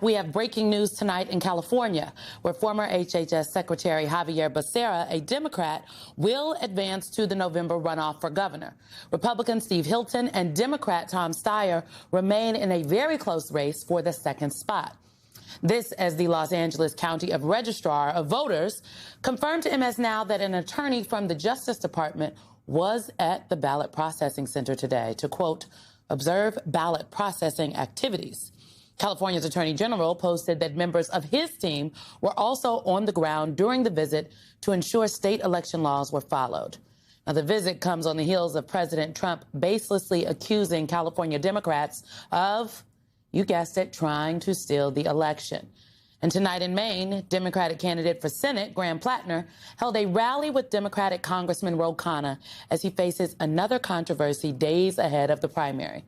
We have breaking news tonight in California, where former HHS Secretary Xavier Becerra, a Democrat, will advance to the November runoff for governor. Republican Steve Hilton and Democrat Tom Steyer remain in a very close race for the second spot. This as the Los Angeles County of Registrar of Voters confirmed to MS Now that an attorney from the Justice Department was at the ballot processing center today to, quote, observe ballot processing activities. California's Attorney General posted that members of his team were also on the ground during the visit to ensure state election laws were followed. Now, the visit comes on the heels of President Trump baselessly accusing California Democrats of, you guessed it, trying to steal the election. And tonight in Maine, Democratic candidate for Senate, Graham Plattner, held a rally with Democratic Congressman Ro Khanna as he faces another controversy days ahead of the primary.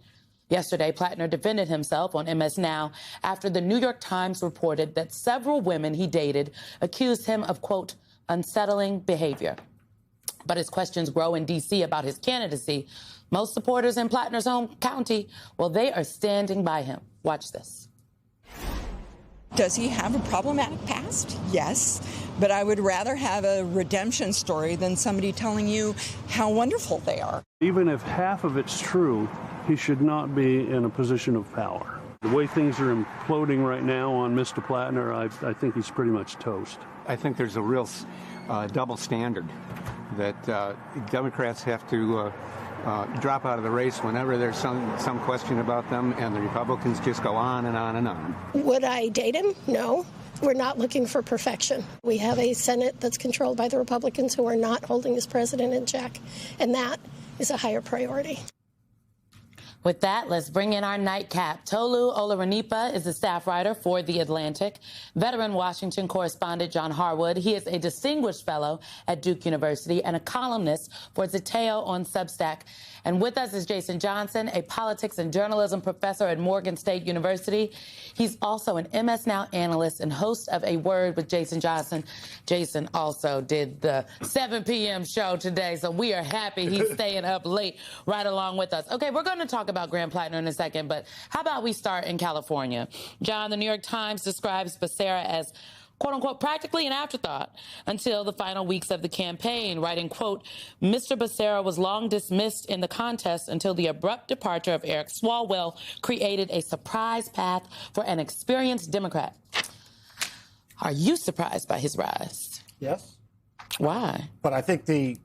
Yesterday, Plattner defended himself on MS Now after the New York Times reported that several women he dated accused him of, quote, unsettling behavior. But as questions grow in D.C. about his candidacy, most supporters in Plattner's home county, well, they are standing by him. Watch this. Does he have a problematic past? Yes. But I would rather have a redemption story than somebody telling you how wonderful they are. Even if half of it's true, he should not be in a position of power. The way things are imploding right now on Mr. Plattner, I think he's pretty much toast. I think there's a real double standard that Democrats have to drop out of the race whenever there's some question about them, and the Republicans just go on and on and on. Would I date him? No. We're not looking for perfection. We have a Senate that's controlled by the Republicans who are not holding this president in check, and that is a higher priority. With that, let's bring in our nightcap. Tolu Olorunipa is a staff writer for The Atlantic. Veteran Washington correspondent John Harwood. He is a distinguished fellow at Duke University and a columnist for Zateo on Substack. And with us is Jason Johnson, a politics and journalism professor at Morgan State University. He's also an MS Now analyst and host of A Word with Jason Johnson. Jason also did the 7 p.m. show today, so we are happy he's staying up late right along with us. Okay, we're going to talk about Graham Plattner in a second, but how about we start in California? John, the New York Times describes Becerra as, quote unquote, practically an afterthought until the final weeks of the campaign, writing, quote, Mr. Becerra was long dismissed in the contest until the abrupt departure of Eric Swalwell created a surprise path for an experienced Democrat. Are you surprised by his rise? Yes. Why? But I think the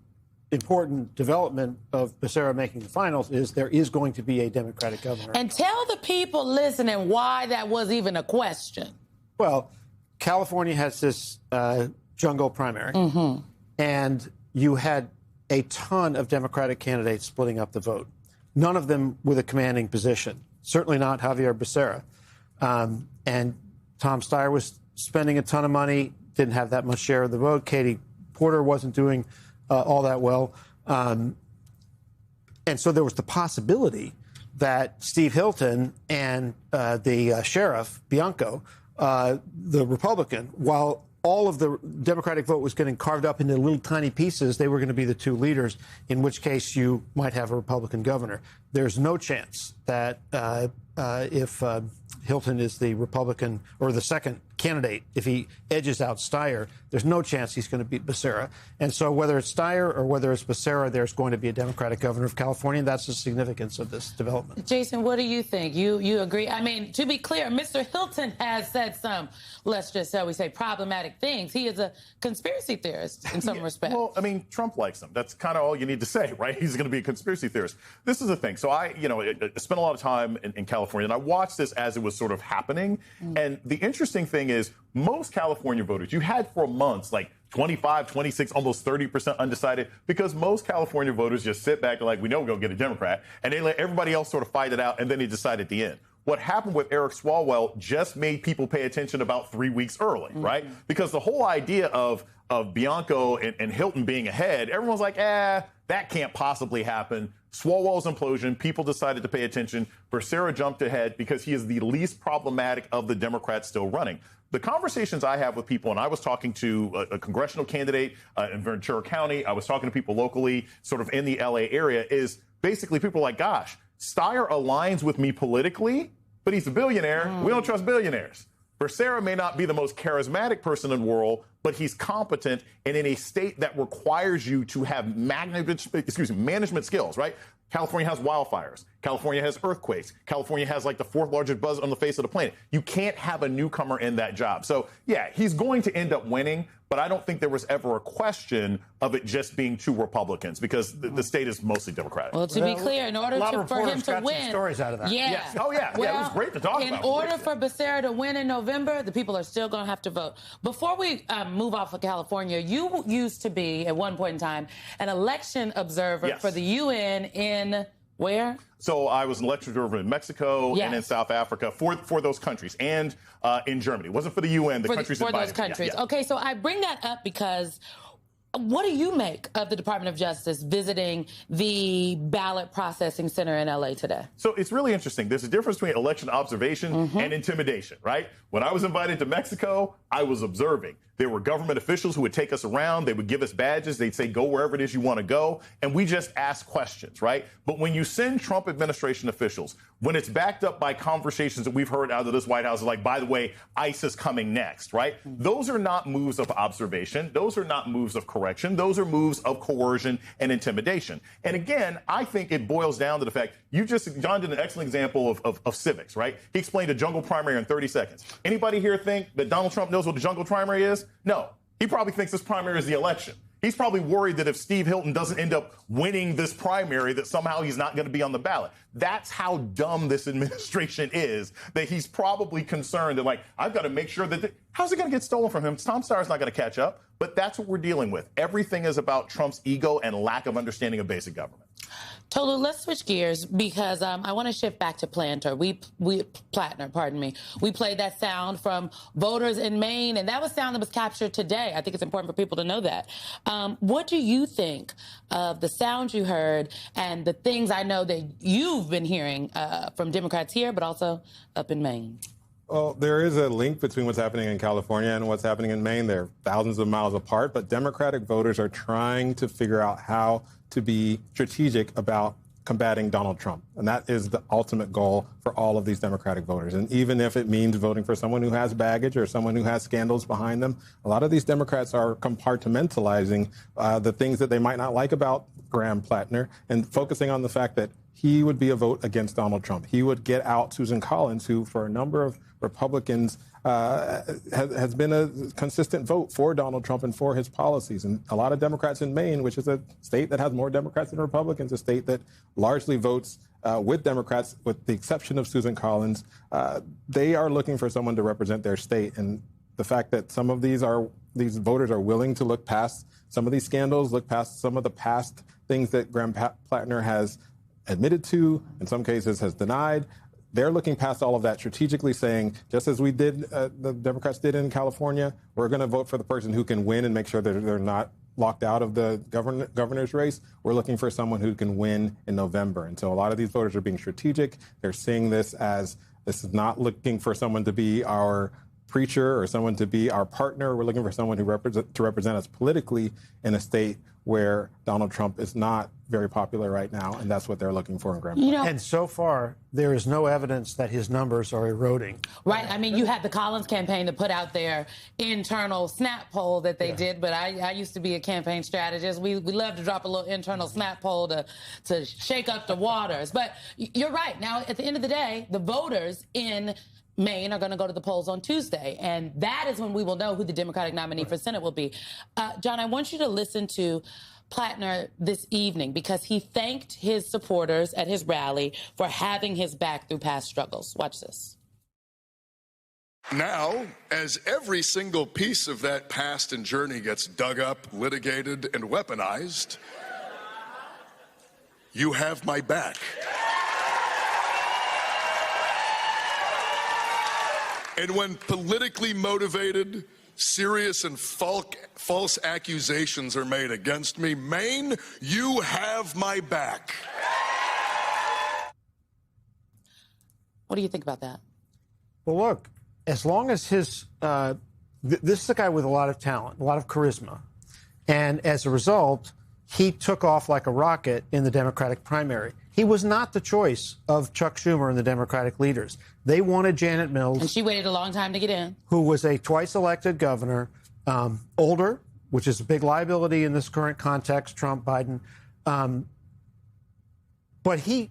important development of Becerra making the finals is there is going to be a Democratic governor. And tell the people listening why that was even a question. Well, California has this jungle primary, and you had a ton of Democratic candidates splitting up the vote, none of them with a commanding position, certainly not Xavier Becerra. And Tom Steyer was spending a ton of money, didn't have that much share of the vote. Katie Porter wasn't doing all that well. And so there was the possibility that Steve Hilton and the sheriff, Bianco, the Republican, while all of the Democratic vote was getting carved up into little tiny pieces, they were going to be the two leaders, in which case you might have a Republican governor. There's no chance that if Hilton is the Republican or the second candidate, if he edges out Steyer, there's no chance he's going to beat Becerra. And so whether it's Steyer or whether it's Becerra, there's going to be a Democratic governor of California. That's the significance of this development. Jason, what do you think? You agree? I mean, to be clear, Mr. Hilton has said some, let's just shall we say, problematic things. He is a conspiracy theorist in some respects. Well, I mean, Trump likes him. That's kind of all you need to say, right? He's going to be a conspiracy theorist. This is the thing. So I spent a lot of time in California, and I watched this as it was sort of happening. And the interesting thing is most California voters, you had for months like 25, 26, almost 30% undecided, because most California voters just sit back and like, we know we're going to get a Democrat, and they let everybody else sort of fight it out, and then they decide at the end. What happened with Eric Swalwell just made people pay attention about 3 weeks early, right? Because the whole idea of Bianco and Hilton being ahead, everyone's like, that can't possibly happen. Swalwell's implosion, people decided to pay attention. Becerra jumped ahead because he is the least problematic of the Democrats still running. The conversations I have with people, and I was talking to a congressional candidate in Ventura County, I was talking to people locally, sort of in the LA area, is basically people are like, gosh, Steyer aligns with me politically, but he's a billionaire. We don't trust billionaires. Becerra may not be the most charismatic person in the world, but he's competent, and in a state that requires you to have management skills, right? California has wildfires. California has earthquakes. California has like the 4th largest buzz on the face of the planet. You can't have a newcomer in that job. So, yeah, he's going to end up winning, but I don't think there was ever a question of it just being 2 Republicans because the state is mostly Democratic. Well, to be clear, in order for him to win, stories out of that. Yeah. Yes. Oh, yeah. Well, it was great to talk about. In order for Becerra to win in November, the people are still going to have to vote. Before we move off of California, you used to be, at one point in time, an election observer for the UN in where? So I was an election observer in Mexico and in South Africa for those countries and in Germany. It wasn't for the UN, the countries for invited. those countries. Yeah. Okay, so I bring that up because what do you make of the Department of Justice visiting the ballot processing center in LA today? So it's really interesting. There's a difference between election observation and intimidation, right? When I was invited to Mexico, I was observing. There were government officials who would take us around. They would give us badges. They'd say, go wherever it is you want to go. And we just ask questions, right? But when you send Trump administration officials, when it's backed up by conversations that we've heard out of this White House, like, by the way, ICE is coming next, right? Those are not moves of observation. Those are not moves of correction. Those are moves of coercion and intimidation. And again, I think it boils down to the fact John did an excellent example of civics, right? He explained a jungle primary in 30 seconds. Anybody here think that Donald Trump knows what the jungle primary is? No. He probably thinks this primary is the election. He's probably worried that if Steve Hilton doesn't end up winning this primary, that somehow he's not going to be on the ballot. That's how dumb this administration is, that he's probably concerned that, like, I've got to make sure that how's it going to get stolen from him? Tom Steyer's not going to catch up. But that's what we're dealing with. Everything is about Trump's ego and lack of understanding of basic government. Tolu, let's switch gears because I want to shift back to Plattner. Pardon me. We played that sound from voters in Maine, and that was sound that was captured today. I think it's important for people to know that. What do you think of the sound you heard and the things I know that you've been hearing from Democrats here, but also up in Maine? Well, there is a link between what's happening in California and what's happening in Maine. They're thousands of miles apart, but Democratic voters are trying to figure out how to be strategic about combating Donald Trump. And that is the ultimate goal for all of these Democratic voters. And even if it means voting for someone who has baggage or someone who has scandals behind them, a lot of these Democrats are compartmentalizing the things that they might not like about Graham Plattner and focusing on the fact that he would be a vote against Donald Trump. He would get out Susan Collins, who for a number of Republicans has been a consistent vote for Donald Trump and for his policies. And a lot of Democrats in Maine, which is a state that has more Democrats than Republicans, a state that largely votes with Democrats, with the exception of Susan Collins, they are looking for someone to represent their state. And the fact that some of these voters are willing to look past some of these scandals, look past some of the past things that Graham Plattner has admitted to, in some cases has denied. They're looking past all of that, strategically saying, just as we did, the Democrats did in California, we're going to vote for the person who can win and make sure that they're not locked out of the governor's race. We're looking for someone who can win in November. And so a lot of these voters are being strategic. They're seeing this as, this is not looking for someone to be our preacher or someone to be our partner. We're looking for someone to represent us politically in a state where Donald Trump is not very popular right now, and that's what they're looking for in Graham. And so far, there is no evidence that his numbers are eroding. Right. I mean, you had the Collins campaign to put out their internal snap poll that they did, but I used to be a campaign strategist. We love to drop a little internal snap poll to shake up the waters. But you're right. Now, at the end of the day, the voters in Maine are going to go to the polls on Tuesday, and that is when we will know who the Democratic nominee for Senate will be. John, I want you to listen to Plattner this evening because he thanked his supporters at his rally for having his back through past struggles. Watch this. Now, as every single piece of that past and journey gets dug up, litigated, and weaponized, you have my back. And when politically motivated, serious and false accusations are made against me, Maine, you have my back. What do you think about that? Well, look, as long as his, this is a guy with a lot of talent, a lot of charisma. And as a result, he took off like a rocket in the Democratic primary. He was not the choice of Chuck Schumer and the Democratic leaders. They wanted Janet Mills. And she waited a long time to get in. Who was a twice-elected governor, older, which is a big liability in this current context, Trump, Biden. But he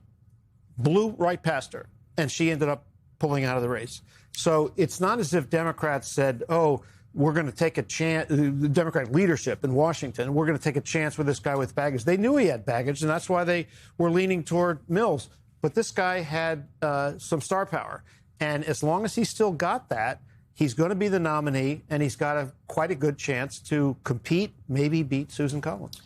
blew right past her, and she ended up pulling out of the race. So it's not as if Democrats said, oh, we're going to take a chance, the Democratic leadership in Washington, we're going to take a chance with this guy with baggage. They knew he had baggage, and that's why they were leaning toward Mills. But this guy had some star power. And as long as he's still got that, he's going to be the nominee, and he's got quite a good chance to compete, maybe beat Susan Collins.